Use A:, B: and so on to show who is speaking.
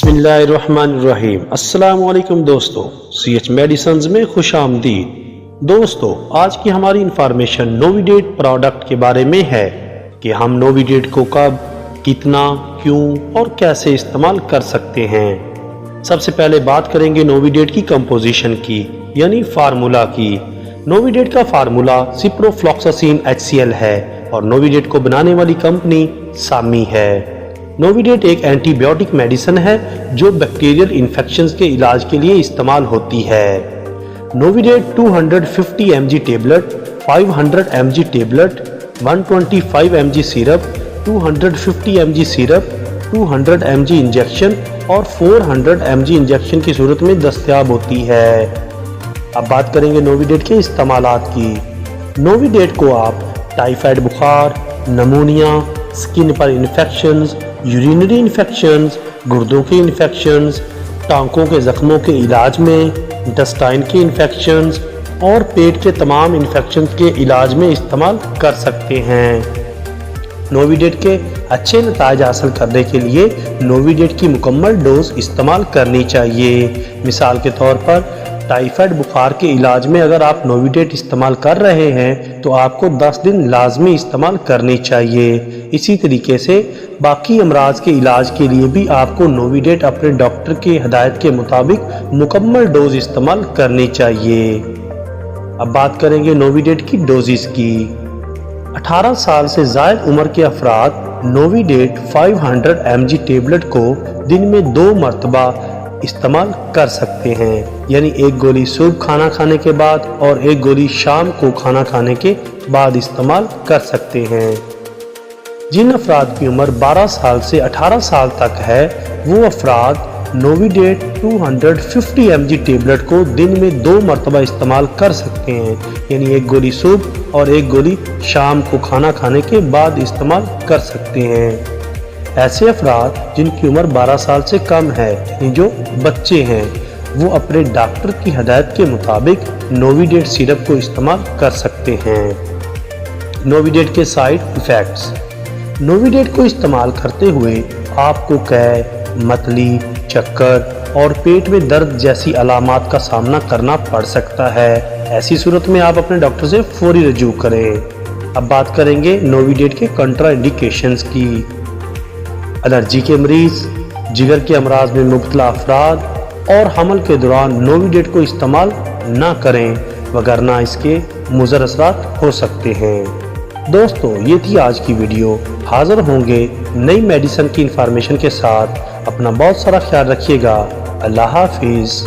A: बिस्मिल्लाहिर्रहमानिर्रहीम। अस्सलाम वालेकुम दोस्तों, CH मेडिसिन्स में खुश आमदीद। दोस्तों, आज की हमारी इंफॉर्मेशन नोविडेट प्रोडक्ट के बारे में है कि हम नोविडेट को कब, कितना, क्यों और कैसे इस्तेमाल कर सकते हैं। सबसे पहले बात करेंगे नोविडेट की कंपोजिशन की, यानी फार्मूला की। नोविडेट का फार्मूला सिप्रोफ्लॉक्सासिन HCl है और नोविडेट को बनाने वाली कंपनी सामी है। नोविडेट एक एंटीबायोटिक मेडिसिन है जो बैक्टीरियल इन्फेक्शंस के इलाज के लिए इस्तेमाल होती है। Novidat 250 mg tablet, 500 mg tablet, 125 mg syrup, 250 mg syrup, 200 mg injection और 400 mg इंजेक्शन की सूरत में दस्तयाब होती है। अब बात करेंगे नोविडेट के इस्तेमालात की। नोविडेट को आप टाइफाइड बुखार, नमूनिया, स्किन पर इन्फेक्शंस, यूरिनरी इन्फेक्शंस, गुर्दों के इन्फेक्शंस, टांकों के जख्मों के इलाज में, इंटेस्टाइन के इन्फेक्शंस और पेट के तमाम इन्फेक्शंस के इलाज में इस्तेमाल कर सकते हैं। नोविडेट के अच्छे नताइज हासिल करने के लिए नोविडेट की मुकम्मल डोज इस्तेमाल करनी चाहिए। मिसाल के तौर पर टाइफाइड बुखार के इलाज में अगर आप नोविडेट इस्तेमाल कर रहे हैं तो आपको 10 दिन लाजमी इस्तेमाल करनी चाहिए। इसी तरीके से बाकी अमराज के इलाज के लिए भी आपको नोविडेट अपने डॉक्टर की हिदायत के मुताबिक मुकम्मल डोज इस्तेमाल करनी चाहिए। अब बात करेंगे नोविडेट की डोजेस की। 18 साल से ज़ायद उम्र के अफराद नोविडेट 500 mg टेबलेट को दिन में 2 मरतबा इस्तेमाल कर सकते हैं, यानी एक गोली सुबह खाना खाने के बाद और एक गोली शाम को खाना खाने के बाद इस्तेमाल कर सकते हैं। जिन अफराद की उम्र 12 साल से 18 साल तक है वो अफराद नोविडेट 250 mg टेबलेट को दिन में 2 मरतबा इस्तेमाल कर सकते हैं, यानी एक गोली सुबह और एक गोली शाम को खाना खाने के बाद इस्तेमाल कर सकते हैं। ऐसे अफराद जिनकी उम्र 12 साल से कम है, यानी जो बच्चे हैं, वो अपने डॉक्टर की हिदायत के मुताबिक नोविडेट सिरप को इस्तेमाल कर सकते हैं। नोविडेट के साइड इफ़ेक्ट्स। नोविडेट को इस्तेमाल करते हुए आपको कै, मतली, चक्कर और पेट में दर्द जैसी अलामात का सामना करना पड़ सकता है। ऐसी सूरत में आप अपने डॉक्टर से फौरी रजू करें। अब बात करेंगे नोविडेट के कंट्रा इंडिकेशंस की। एलर्जी के मरीज, जिगर के अमराज में मुब्तला अफराद और हमल के दौरान नोविडेट को इस्तेमाल ना करें, वगरना इसके मुज़र असरात हो सकते हैं। दोस्तों, ये थी आज की वीडियो। हाज़िर होंगे नई मेडिसिन की इंफॉर्मेशन के साथ। अपना बहुत सारा ख्याल रखिएगा। अल्लाह हाफिज़।